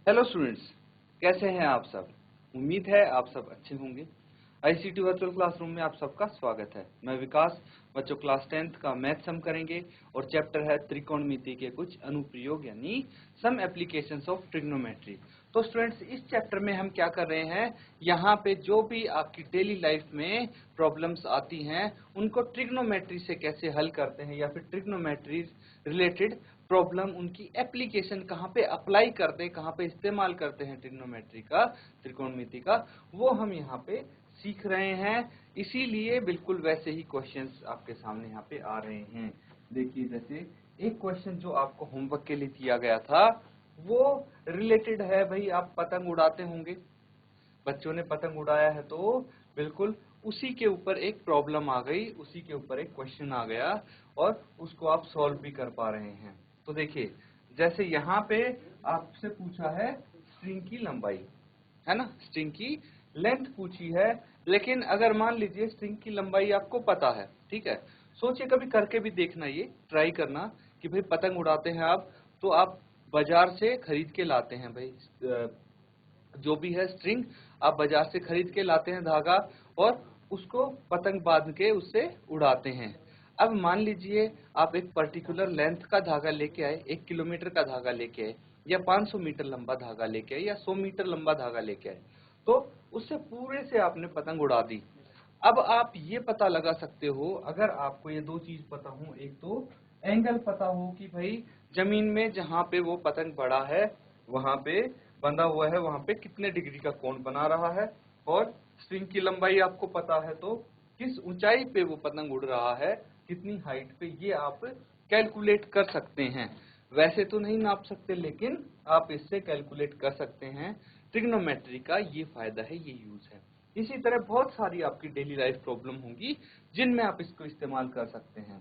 Hello students, कैसे हैं आप सब। उम्मीद है आप सब अच्छे होंगे। आईसीटी वर्चुअल क्लासरूम में आप सबका स्वागत है। मैं विकास। बच्चों, क्लास 10th का मैथ्स हम करेंगे और चैप्टर है त्रिकोणमिति के कुछ अनुप्रयोग यानी सम एप्लीकेशंस ऑफ ट्रिग्नोमेट्री। तो स्टूडेंट्स, इस चैप्टर में हम क्या कर रहे हैं, यहाँ पे जो भी आपकी डेली लाइफ में प्रॉब्लम्स आती हैं उनको ट्रिग्नोमेट्री से कैसे हल करते हैं या फिर ट्रिग्नोमेट्री रिलेटेड प्रॉब्लम, उनकी एप्लीकेशन कहाँ पे अप्लाई करते हैं, कहाँ पे इस्तेमाल करते हैं ट्रिग्नोमेट्री का, त्रिकोणमिति का, वो हम यहाँ पे सीख रहे हैं। इसीलिए बिल्कुल वैसे ही क्वेश्चंस आपके सामने यहाँ पे आ रहे हैं। देखिए, जैसे एक क्वेश्चन जो आपको होमवर्क के लिए दिया गया था वो रिलेटेड है, भाई आप पतंग उड़ाते होंगे, बच्चों ने पतंग उड़ाया है, तो बिल्कुल उसी के ऊपर एक प्रॉब्लम आ गई, उसी के ऊपर एक क्वेश्चन आ गया और उसको आप सॉल्व भी कर पा रहे हैं। तो देखिए, जैसे यहाँ पे आपसे पूछा है स्ट्रिंग की लंबाई, है ना, स्ट्रिंग की लेंथ पूछी है। लेकिन अगर मान लीजिए स्ट्रिंग की लंबाई आपको पता है, ठीक है, सोचिए कभी करके भी देखना, ये ट्राई करना कि भाई पतंग उड़ाते हैं आप, तो आप बाजार से खरीद के लाते हैं भाई, जो भी है स्ट्रिंग आप बाजार से खरीद के लाते हैं धागा, और उसको पतंग बांध के उससे उड़ाते हैं। अब मान लीजिए आप एक पर्टिकुलर लेंथ का धागा लेके आए, 1 किलोमीटर का धागा लेके आए, या 500 मीटर लंबा धागा लेके आए, या 100 मीटर लंबा धागा लेके आए, तो उससे पूरे से आपने पतंग उड़ा दी। अब आप ये पता लगा सकते हो, अगर आपको ये दो चीज पता हो, एक तो एंगल पता हो कि भाई जमीन में जहां पे वो पतंग पड़ा है, वहां पे बंधा हुआ है, वहां पे कितने डिग्री का कोण बना रहा है, और स्ट्रिंग की लंबाई आपको पता है, तो किस ऊंचाई पे वो पतंग उड़ रहा है, कितनी हाइट पे, ये आप कैलकुलेट कर सकते हैं। वैसे तो नहीं नाप सकते, लेकिन आप इससे कैलकुलेट कर सकते हैं। ट्रिग्नोमेट्री का ये फायदा है, ये यूज है। इसी तरह बहुत सारी आपकी डेली लाइफ प्रॉब्लम होंगी जिनमें आप इसको इस्तेमाल कर सकते हैं।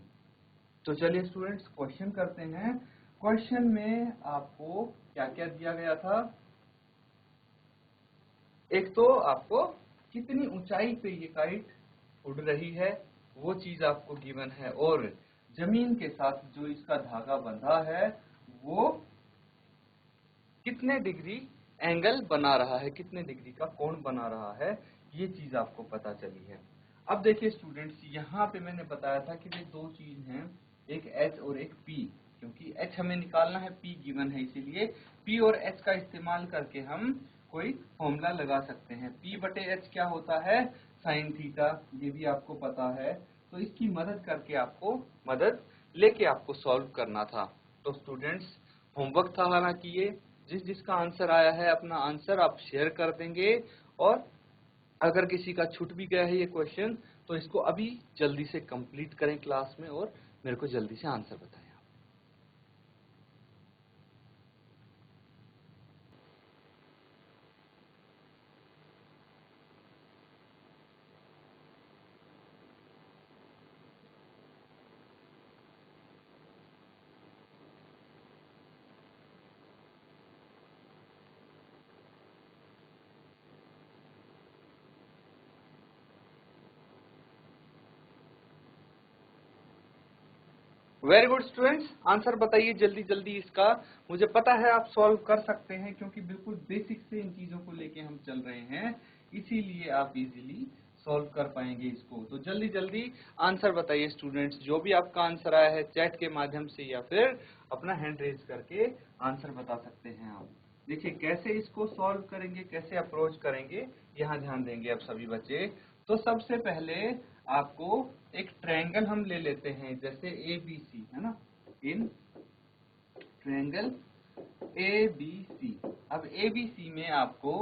तो चलिए स्टूडेंट्स, क्वेश्चन करते हैं। क्वेश्चन में आपको क्या क्या दिया गया था, एक तो आपको कितनी ऊंचाई पे ये काइट उड़ रही है वो चीज आपको गिवन है, और जमीन के साथ जो इसका धागा बंधा है वो कितने डिग्री एंगल बना रहा है, कितने डिग्री का कोण बना रहा है, ये चीज आपको पता चली है। अब देखिए स्टूडेंट्स, यहाँ पे मैंने बताया था कि ये दो चीज हैं, एक h और एक p, क्योंकि h हमें निकालना है, p गिवन है, इसीलिए p और h का इस्तेमाल करके हम कोई फॉर्मूला लगा सकते हैं। p बटे h क्या होता है, साइन थीटा, ये भी आपको पता है। तो इसकी मदद लेके आपको सॉल्व करना था। तो स्टूडेंट्स, होमवर्क था हालांकि ये, जिसका आंसर आया है अपना आंसर आप शेयर कर देंगे, और अगर किसी का छूट भी गया है ये क्वेश्चन तो इसको अभी जल्दी से कंप्लीट करें क्लास में, और मेरे को जल्दी से आंसर बताएं। वेरी गुड स्टूडेंट्स, आंसर बताइए जल्दी जल्दी इसका। मुझे पता है आप सॉल्व कर सकते हैं, क्योंकि बिल्कुल बेसिक से इन चीजों को लेके हम चल रहे हैं, इसीलिए आप इजीली सॉल्व कर पाएंगे इसको। तो जल्दी जल्दी आंसर बताइए स्टूडेंट्स, जो भी आपका आंसर आया है चैट के माध्यम से या फिर अपना हैंड रेज करके आंसर बता सकते हैं आप। देखिए कैसे इसको सॉल्व करेंगे, कैसे अप्रोच करेंगे, यहाँ ध्यान देंगे अब सभी बच्चे। तो सबसे पहले आपको एक ट्रायंगल हम ले लेते हैं, जैसे ए बी सी, है ना, in triangle A B C. अब ए बी सी में आपको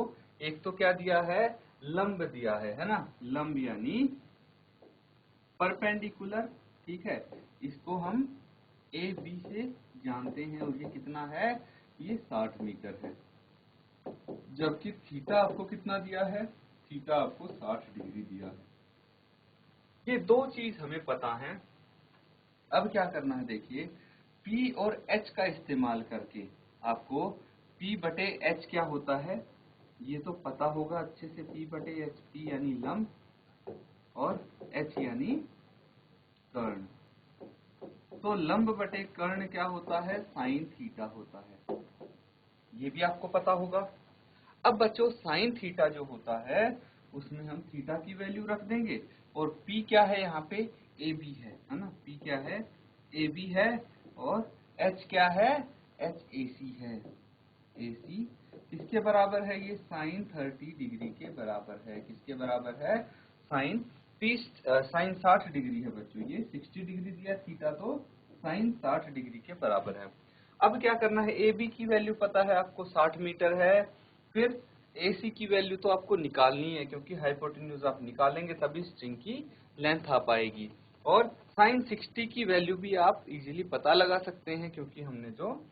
एक तो क्या दिया है, लंब दिया है ना, लंब यानी परपेंडिकुलर, ठीक है। इसको हम ए बी से जानते हैं, और ये कितना है, ये 60 मीटर है। जबकि थीटा आपको कितना दिया है, थीटा आपको 60 डिग्री दिया है। ये दो चीज हमें पता है। अब क्या करना है, देखिए P और H का इस्तेमाल करके आपको P बटे H क्या होता है ये तो पता होगा अच्छे से। P बटे H, P यानी लंब और H यानी कर्ण। तो लंब बटे कर्ण क्या होता है, साइन थीटा होता है। ये भी आपको पता होगा। अब बच्चों साइन थीटा जो होता है उसमें हम थीटा की वैल्यू रख देंगे, और पी क्या है यहाँ पे, ए बी है ना, पी क्या है, ए बी है, और एच क्या है, एच ए सी है, ए सी किसके बराबर है, ये साइन 30 डिग्री के बराबर है। किसके बराबर है, साइन साइन 60 डिग्री है बच्चों, ये 60 डिग्री दिया थीटा, तो साइन 60 डिग्री के बराबर है। अब क्या करना है, ए बी की वैल्यू पता है आपको 60 मीटर है, फिर ए सी की वैल्यू तो आपको निकालनी है, क्योंकि हाइपोटेन्यूज आप निकालेंगे तभी स्ट्रिंग की लेंथ आ पाएगी। और साइन 60 की वैल्यू भी आप इजीली पता लगा सकते हैं, क्योंकि हमने जो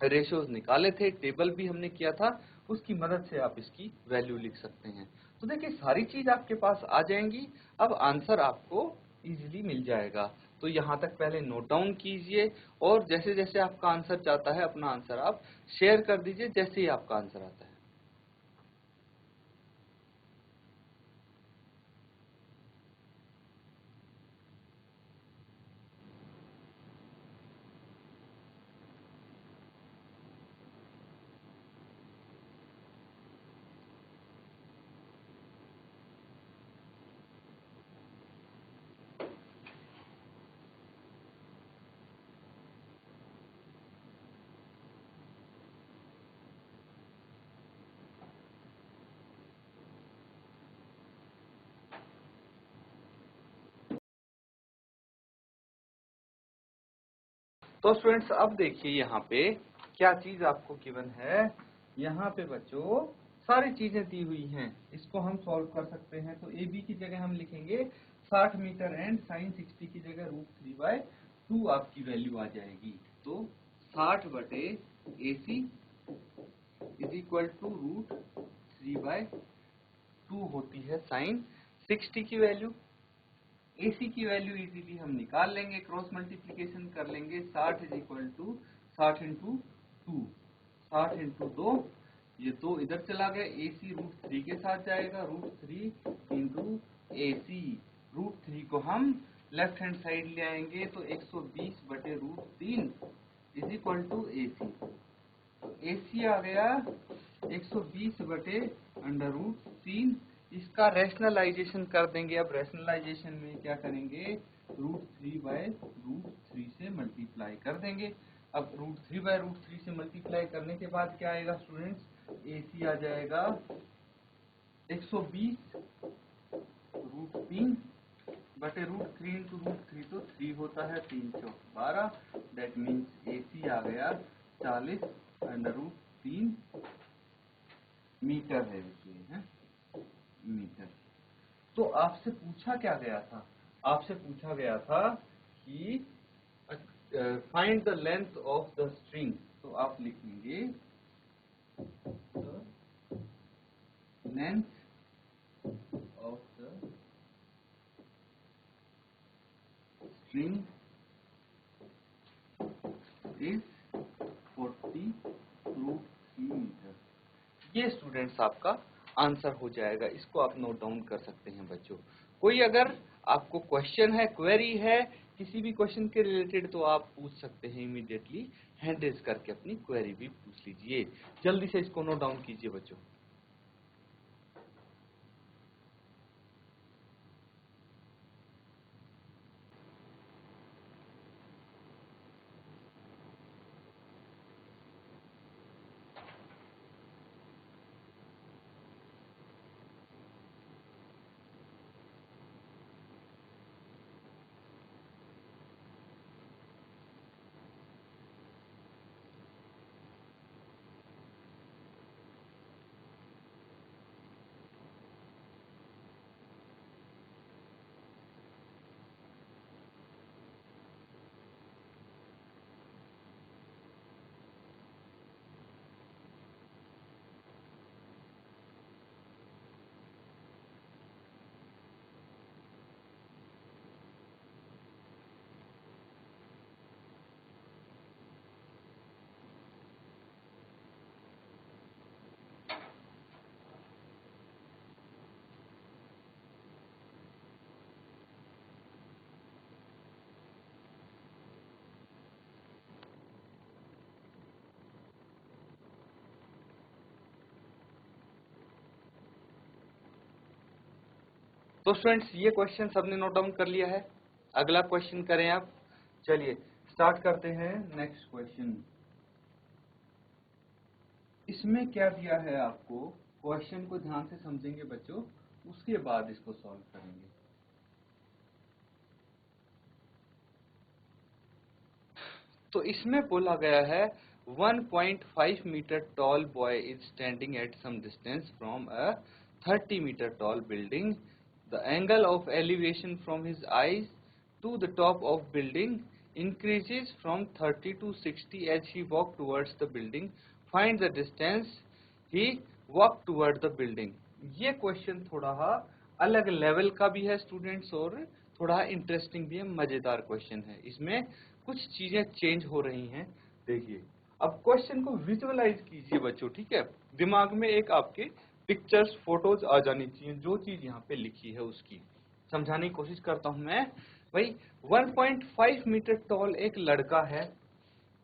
रेशियोज निकाले थे, टेबल भी हमने किया था, उसकी मदद से आप इसकी वैल्यू लिख सकते हैं। तो देखिए सारी चीज आपके पास आ जाएंगी, अब आंसर आपको इजीली मिल जाएगा। तो यहाँ तक पहले नोट डाउन कीजिए, और जैसे जैसे आपका आंसर चाहता है अपना आंसर आप शेयर कर दीजिए जैसे ही आपका आंसर आता है। तो स्टूडेंट्स अब देखिए यहाँ पे क्या चीज आपको गिवन है, यहाँ पे बच्चों सारी चीजें दी हुई हैं, इसको हम सॉल्व कर सकते हैं। तो ए बी की जगह हम लिखेंगे 60 मीटर एंड साइन 60 की जगह √3/2 आपकी वैल्यू आ जाएगी। तो 60 बटे A C is equal to √3/2 होती है साइन 60 की वैल्यू। AC की वैल्यू इजीली हम निकाल लेंगे, क्रॉस मल्टीप्लीकेशन कर लेंगे, 60 is equal to 60 into 2, 60 into 2, ये 2 इधर चला गया, AC √3 के साथ जाएगा, √3 इंटू AC, √3 को हम लेफ्ट हैंड साइड ले आएंगे, तो 120 बटे √3 इज इक्वल टू AC। तो AC आ गया 120 बटे √3, इसका रैशनलाइजेशन कर देंगे। अब रैशनलाइजेशन में क्या करेंगे, √3/√3 से मल्टीप्लाई कर देंगे। अब √3/√3 से मल्टीप्लाई करने के बाद क्या आएगा स्टूडेंट्स, AC आ जाएगा 120 √3 बटे √3 इंटू √3, तो 3 होता है, 3 चौक 12, दैट मीन्स AC आ गया 40√3 मीटर है, है मीटर। तो आपसे पूछा क्या गया था, आपसे पूछा गया था कि find the length of the string, तो आप लिखेंगे length of the string is 40√3 metre. ये स्टूडेंट्स आपका आंसर हो जाएगा, इसको आप नोट डाउन कर सकते हैं बच्चों। कोई अगर आपको क्वेश्चन है, क्वेरी है किसी भी क्वेश्चन के रिलेटेड, तो आप पूछ सकते हैं इमीडिएटली, हैंड रेज करके अपनी क्वेरी भी पूछ लीजिए। जल्दी से इसको नोट डाउन कीजिए बच्चों। तो स्टूडेंट्स ये क्वेश्चन सबने नोट डाउन कर लिया है। अगला क्वेश्चन करें आप। चलिए स्टार्ट करते हैं नेक्स्ट क्वेश्चन। इसमें क्या दिया है आपको, क्वेश्चन को ध्यान से समझेंगे बच्चों, उसके बाद इसको सॉल्व करेंगे। तो इसमें बोला गया है 1.5 metre tall boy is standing at some distance from a 30 metre tall building. The angle of elevation from his eyes to the top of building increases from 30 to 60 as he walked towards the building. Find the distance he walked toward the building. ये question थोड़ा अलग level का भी है students और थोड़ा interesting भी है, मजेदार क्वेश्चन है। इसमें कुछ चीजें चेंज हो रही हैं। देखिए अब क्वेश्चन को विजुअलाइज कीजिए बच्चों, ठीक है। दिमाग में एक आपके पिक्चर्स फोटोज आ जानी चाहिए, जो चीज यहाँ पे लिखी है उसकी समझाने की कोशिश करता हूं मैं। भाई 1.5 मीटर टॉल एक लड़का है।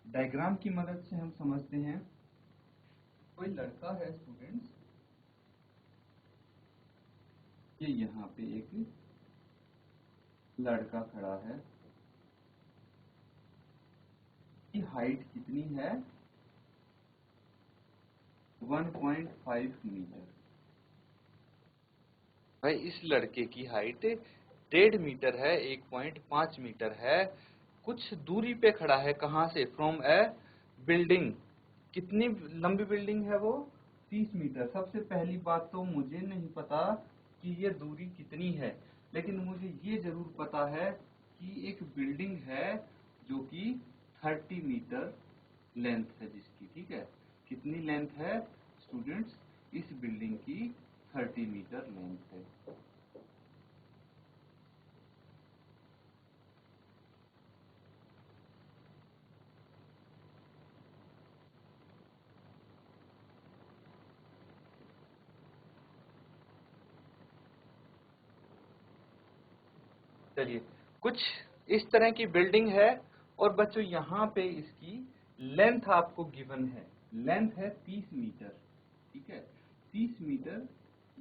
डायग्राम की मदद से हम समझते हैं। कोई लड़का है स्टूडेंट्स, ये यहाँ पे एक लड़का खड़ा है। की हाइट कितनी है, 1.5 मीटर। भाई इस लड़के की हाइट 1.5 मीटर है, 1.5 मीटर है। कुछ दूरी पे खड़ा है, कहां से, फ्रॉम ए बिल्डिंग। कितनी लंबी बिल्डिंग है वो, 30 मीटर। सबसे पहली बात तो मुझे नहीं पता कि ये दूरी कितनी है, लेकिन मुझे ये जरूर पता है कि एक बिल्डिंग है जो कि 30 मीटर लेंथ है जिसकी, ठीक है। कितनी लेंथ है स्टूडेंट्स, इस बिल्डिंग की 30 मीटर लेंथ है। चलिए कुछ इस तरह की बिल्डिंग है और बच्चों यहाँ पे इसकी लेंथ आपको गिवन है। लेंथ है 30 मीटर, ठीक है। 30 मीटर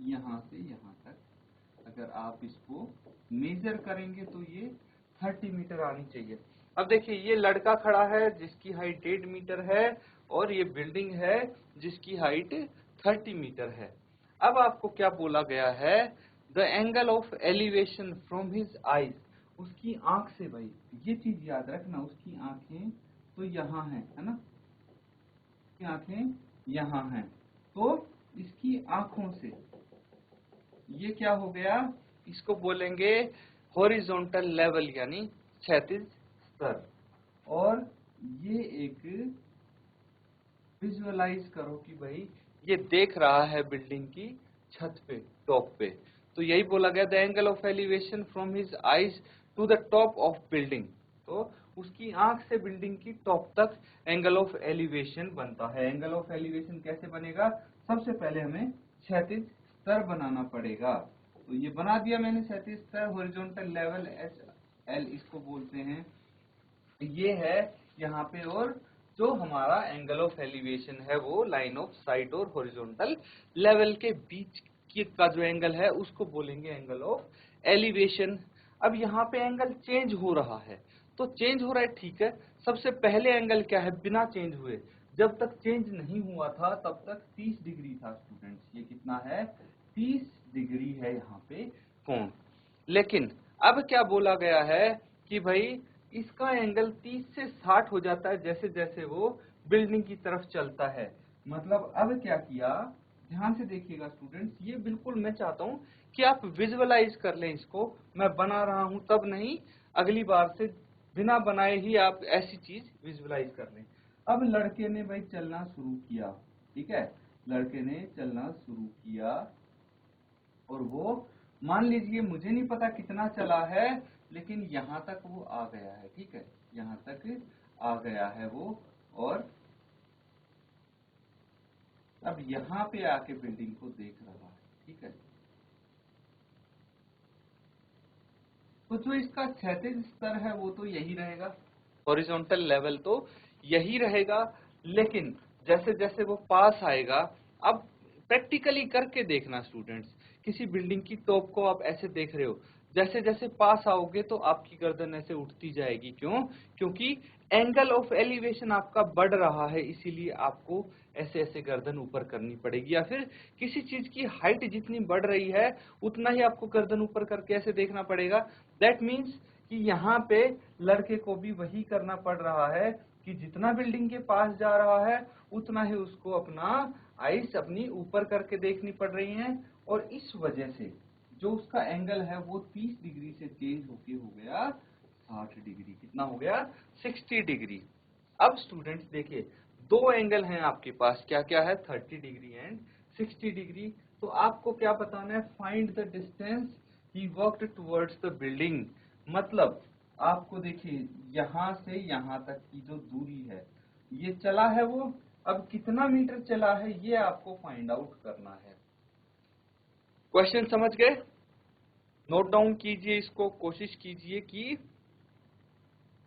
यहाँ से यहाँ तक अगर आप इसको मेजर करेंगे तो ये 30 मीटर आनी चाहिए। अब देखिए ये लड़का खड़ा है जिसकी हाइट 1.5 मीटर है और ये बिल्डिंग है जिसकी हाइट 30 मीटर है। अब आपको क्या बोला गया है, the angle of elevation from his eyes, उसकी आंख से। भाई ये चीज याद रखना, उसकी आंखें तो यहाँ है ना, उसकी आंखें यहाँ हैं, तो इसकी आंखों से ये क्या हो गया, इसको बोलेंगे हॉरिजॉन्टल लेवल यानी क्षैतिज स्तर। और ये एक विजुअलाइज करो कि भाई ये देख रहा है बिल्डिंग की छत पे, टॉप पे। तो यही बोला गया, the angle of elevation from his eyes to the top of building. तो उसकी आंख से बिल्डिंग की टॉप तक एंगल ऑफ एलिवेशन बनता है। एंगल ऑफ एलिवेशन कैसे बनेगा, सबसे पहले हमें क्षैतिज स्तर बनाना पड़ेगा। तो ये बना दिया मैंने क्षैतिज स्तर, हॉरिजॉन्टल लेवल HL इसको बोलते हैं। ये है यहाँ पे, और जो हमारा एंगल ऑफ एलिवेशन है वो लाइन ऑफ साइट और हॉरिजॉन्टल लेवल के बीच की का जो एंगल है उसको बोलेंगे एंगल ऑफ एलिवेशन। अब यहाँ पे एंगल चेंज हो रहा है, तो चेंज हो रहा है, ठीक है। सबसे पहले एंगल क्या है, बिना चेंज हुए, जब तक चेंज नहीं हुआ था तब तक 30 डिग्री था स्टूडेंट्स। ये कितना है, 30 डिग्री है यहाँ पे कोण। लेकिन अब क्या बोला गया है कि भाई इसका एंगल 30 से 60 हो जाता है जैसे जैसे वो बिल्डिंग की तरफ चलता है। मतलब अब क्या किया, ध्यान से देखिएगा स्टूडेंट्स, ये बिल्कुल मैं चाहता हूं कि आप विजुअलाइज कर लें इसको। मैं बना रहा हूं तब नहीं, अगली बार से बिना बनाए ही आप ऐसी चीज विजुअलाइज कर लें। अब लड़के ने भाई चलना शुरू किया, ठीक है। लड़के ने चलना शुरू किया और वो मान लीजिए, मुझे नहीं पता कितना चला है, लेकिन यहाँ तक वो आ गया है, ठीक है। यहाँ तक आ गया है वो, और अब यहाँ पे आके बिल्डिंग को देख रहा है, ठीक है। तो जो इसका क्षैतिज स्तर है वो तो यही रहेगा, हॉरिजॉन्टल लेवल तो यही रहेगा। लेकिन जैसे जैसे वो पास आएगा, अब प्रैक्टिकली करके देखना स्टूडेंट्स किसी बिल्डिंग की टॉप को आप ऐसे देख रहे हो, जैसे जैसे पास आओगे तो आपकी गर्दन ऐसे उठती जाएगी। क्यों? क्योंकि एंगल ऑफ एलिवेशन आपका बढ़ रहा है, इसीलिए आपको ऐसे ऐसे गर्दन ऊपर करनी पड़ेगी। या फिर किसी चीज की हाइट जितनी बढ़ रही है उतना ही आपको गर्दन ऊपर करके ऐसे देखना पड़ेगा। दैट मीन्स कि यहाँ पे लड़के को भी वही करना पड़ रहा है कि जितना बिल्डिंग के पास जा रहा है उतना ही उसको अपना आइस अपनी ऊपर करके देखनी पड़ रही है। और इस वजह से जो उसका एंगल है वो 30 डिग्री से चेंज होके हो गया 60 डिग्री। कितना हो गया? 60 डिग्री। अब स्टूडेंट्स देखिए, दो एंगल हैं आपके पास, क्या क्या है? 30 डिग्री एंड 60 डिग्री। तो आपको क्या बताना है? Find the distance he worked towards the building. मतलब आपको देखिए यहां से यहां तक की जो दूरी है ये चला है वो, अब कितना मीटर चला है ये आपको फाइंड आउट करना है। क्वेश्चन समझ गए? नोट डाउन कीजिए इसको, कोशिश कीजिए कि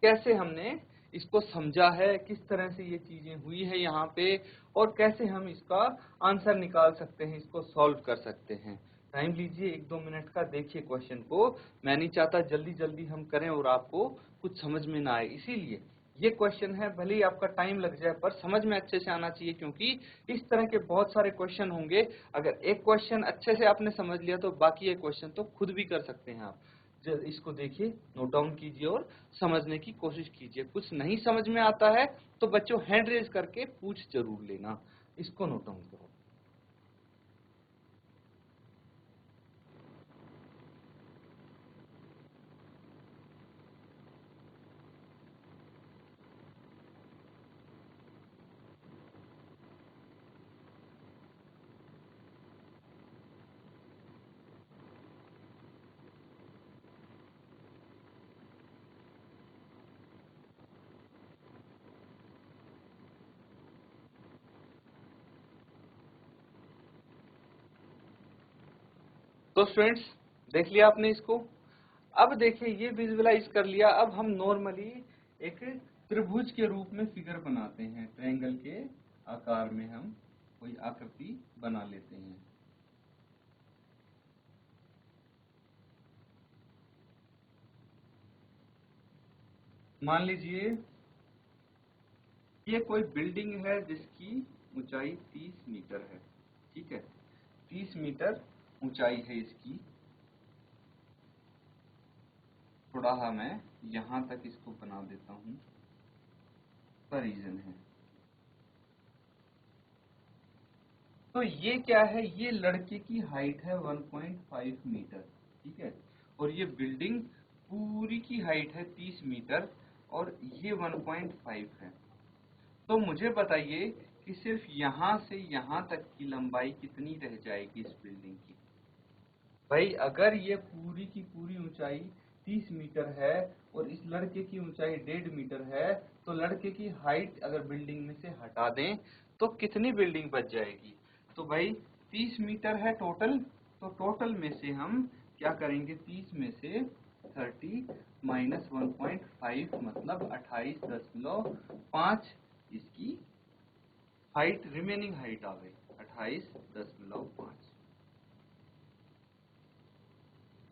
कैसे हमने इसको समझा है, किस तरह से ये चीजें हुई है यहाँ पे, और कैसे हम इसका आंसर निकाल सकते हैं, इसको सॉल्व कर सकते हैं। टाइम लीजिए 1-2 मिनट का, देखिए क्वेश्चन को। मैं नहीं चाहता जल्दी जल्दी हम करें और आपको कुछ समझ में ना आए, इसीलिए ये क्वेश्चन है, भले ही आपका टाइम लग जाए पर समझ में अच्छे से आना चाहिए, क्योंकि इस तरह के बहुत सारे क्वेश्चन होंगे। अगर एक क्वेश्चन अच्छे से आपने समझ लिया तो बाकी एक क्वेश्चन तो खुद भी कर सकते हैं आप। इसको देखिए, नोट डाउन कीजिए और समझने की कोशिश कीजिए। कुछ नहीं समझ में आता है तो बच्चों हैंड रेज करके पूछ जरूर लेना। इसको नोट डाउन करो। तो स्टूडेंट्स देख लिया आपने इसको। अब देखिए ये विजुअलाइज कर लिया, अब हम नॉर्मली एक त्रिभुज के रूप में फिगर बनाते हैं। ट्रायंगल के आकार में हम कोई आकृति बना लेते हैं। मान लीजिए ये कोई बिल्डिंग है जिसकी ऊंचाई 30 मीटर है। ठीक है, 30 मीटर ऊंचाई है इसकी। थोड़ा मैं यहां तक इसको बना देता हूं, रीजन है। तो ये क्या है? ये लड़के की हाइट है 1.5 मीटर। ठीक है, और ये बिल्डिंग पूरी की हाइट है 30 मीटर और ये 1.5 है। तो मुझे बताइए कि सिर्फ यहां से यहां तक की लंबाई कितनी रह जाएगी इस बिल्डिंग की? भाई अगर ये पूरी की पूरी ऊंचाई 30 मीटर है और इस लड़के की ऊंचाई 1.5 मीटर है, तो लड़के की हाइट अगर बिल्डिंग में से हटा दें तो कितनी बिल्डिंग बच जाएगी? तो भाई 30 मीटर है टोटल, तो टोटल में से हम क्या करेंगे? 30 में से 30 माइनस 1.5 मतलब 28.5 इसकी हाइट, रिमेनिंग हाइट आ गई 28.5।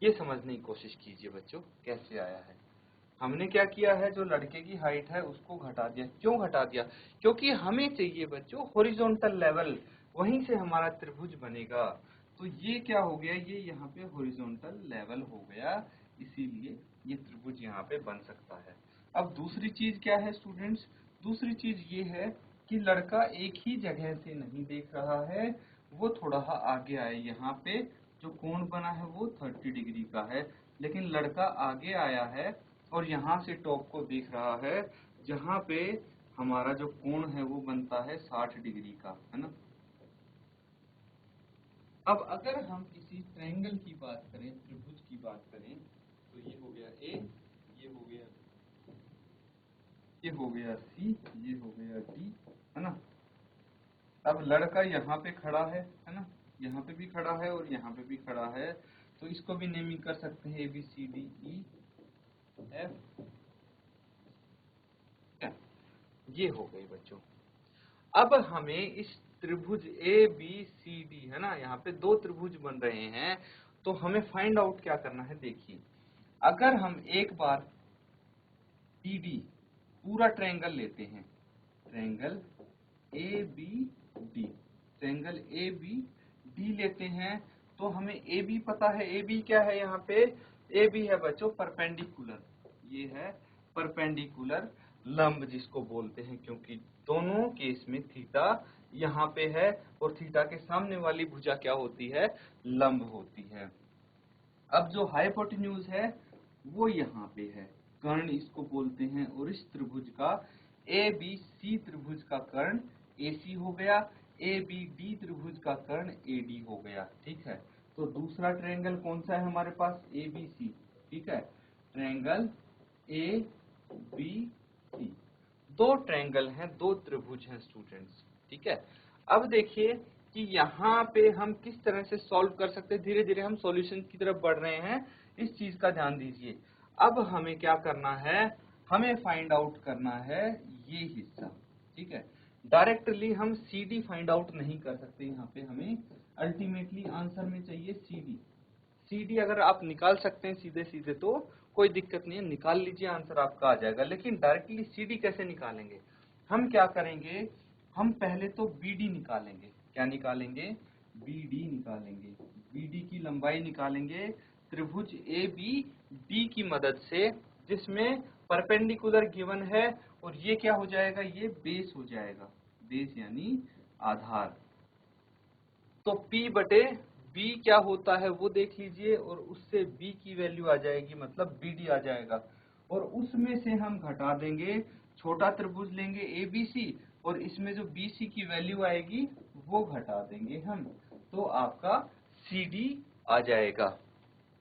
ये समझने की कोशिश कीजिए बच्चों कैसे आया है। हमने क्या किया है? जो लड़के की हाइट है उसको घटा दिया। क्यों घटा दिया? क्योंकि हमें चाहिए बच्चों हॉरिजॉन्टल लेवल, वहीं से हमारा त्रिभुज बनेगा। तो ये क्या हो गया? ये यहाँ पे हॉरिजॉन्टल लेवल हो गया, इसीलिए ये त्रिभुज यहाँ पे बन सकता है। अब दूसरी चीज क्या है स्टूडेंट्स? दूसरी चीज ये है कि लड़का एक ही जगह से नहीं देख रहा है, वो थोड़ा आगे आए। यहाँ पे जो कोण बना है वो 30 डिग्री का है, लेकिन लड़का आगे आया है और यहाँ से टॉप को देख रहा है, जहाँ पे हमारा जो कोण है वो बनता है 60 डिग्री का, है ना। अब अगर हम किसी ट्रायंगल की बात करें, त्रिभुज की बात करें, तो ये हो गया ए, ये हो गया, ये हो गया सी, ये हो गया डी, है ना। अब लड़का यहाँ पे खड़ा है ना, यहाँ पे भी खड़ा है और यहाँ पे भी खड़ा है, तो इसको भी नेमिंग कर सकते हैं ABCDE F। ये हो गई बच्चों। अब हमें इस त्रिभुज ए बी सी डी है ना, यहाँ पे दो त्रिभुज बन रहे हैं, तो हमें फाइंड आउट क्या करना है। देखिए अगर हम एक बार डी डी पूरा ट्रायंगल लेते हैं, triangle A B D, triangle A B D लेते हैं, तो हमें ए बी पता है। ए बी क्या है यहाँ पे, ए बी है बच्चों परपेंडिकुलर, ये है परपेंडिकुलर लंब जिसको बोलते हैं, क्योंकि दोनों केस में थीटा यहाँ पे है और थीटा के सामने वाली भुजा क्या होती है, लंब होती है। अब जो हाइपोटेन्यूज है वो यहाँ पे है, कर्ण इसको बोलते हैं, और इस त्रिभुज का ए बी सी त्रिभुज का कर्ण AC हो गया, ए बी डी त्रिभुज का कर्ण AD हो गया। ठीक है, तो दूसरा ट्रायंगल कौन सा है हमारे पास, ABC। ठीक है, ट्रायंगल ABC, दो ट्रायंगल हैं, दो त्रिभुज हैं स्टूडेंट्स। ठीक है, अब देखिए कि यहाँ पे हम किस तरह से सॉल्व कर सकते हैं। धीरे धीरे हम सॉल्यूशन की तरफ बढ़ रहे हैं, इस चीज का ध्यान दीजिए। अब हमें क्या करना है, हमें फाइंड आउट करना है ये हिस्सा। ठीक है, डायरेक्टली हम CD फाइंड आउट नहीं कर सकते, यहाँ पे हमें अल्टीमेटली आंसर में चाहिए CD। CD अगर आप निकाल सकते हैं सीधे सीधे तो कोई दिक्कत नहीं है, निकाल लीजिए, आंसर आपका आ जाएगा। लेकिन डायरेक्टली CD कैसे निकालेंगे, हम क्या करेंगे, हम पहले तो BD निकालेंगे। क्या निकालेंगे, BD निकालेंगे, BD की लंबाई निकालेंगे त्रिभुज ABD की मदद से, जिसमें परपेंडिकुलर गिवन है, और ये क्या हो जाएगा, ये बेस हो जाएगा, बेस यानी आधार। तो P बटे B क्या होता है वो देख लीजिए, और उससे B की वैल्यू आ जाएगी, मतलब BD आ जाएगा, और उसमें से हम घटा देंगे, छोटा त्रिभुज लेंगे ABC, और इसमें जो BC की वैल्यू आएगी वो घटा देंगे हम, तो आपका CD आ जाएगा।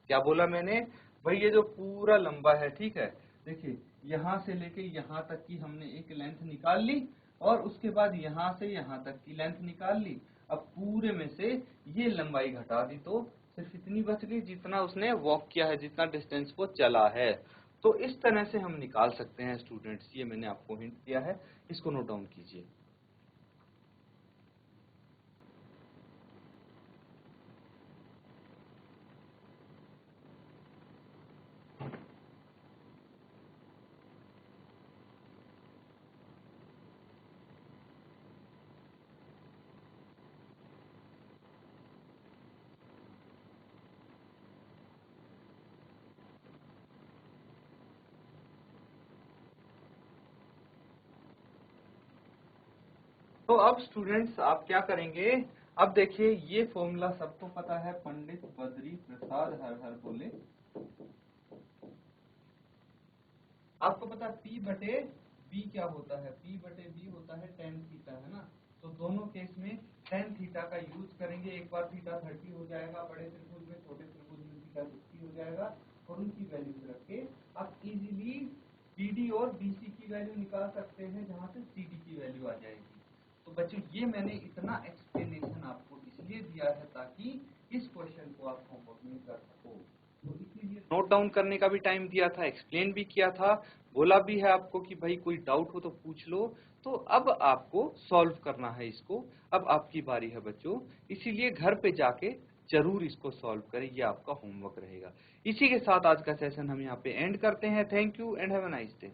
क्या बोला मैंने भाई, ये जो पूरा लंबा है, ठीक है, देखिए यहाँ से लेके यहाँ तक की हमने एक लेंथ निकाल ली, और उसके बाद यहाँ से यहाँ तक की लेंथ निकाल ली। अब पूरे में से ये लंबाई घटा दी तो सिर्फ इतनी बच गई जितना उसने वॉक किया है, जितना डिस्टेंस वो चला है। तो इस तरह से हम निकाल सकते हैं स्टूडेंट्स, ये मैंने आपको हिंट दिया है, इसको नोट डाउन कीजिए। तो अब स्टूडेंट्स आप क्या करेंगे, अब देखिए ये फॉर्मूला सबको पता है, पंडित बद्री प्रसाद हर हर बोले। आपको पता है P बटे B क्या होता है, P बटे B होता है tan थीटा, है ना। तो दोनों केस में tan थीटा का यूज करेंगे। एक बार थीटा 30 हो जाएगा बड़े त्रिभुज में, छोटे त्रिभुज में थीटा 60 हो जाएगा, और उनकी वैल्यूज रख के आप इजीली BD और BC की वैल्यू निकाल सकते हैं, जहां से CD की वैल्यू आ जाएगी। तो बच्चों ये मैंने इतना एक्सप्लेनेशन आपको इसलिए दिया है ताकि इस क्वेश्चन को आप होमवर्क में कर सको। तो इसीलिए नोट डाउन करने का भी टाइम दिया था, एक्सप्लेन भी किया था, बोला भी है आपको कि भाई कोई डाउट हो तो पूछ लो। तो अब आपको सॉल्व करना है इसको, अब आपकी बारी है बच्चों, इसीलिए घर पे जाके जरूर इसको सॉल्व करें, ये आपका होमवर्क रहेगा। इसी के साथ आज का सेशन हम यहाँ पे एंड करते हैं। Thank you and have a nice day.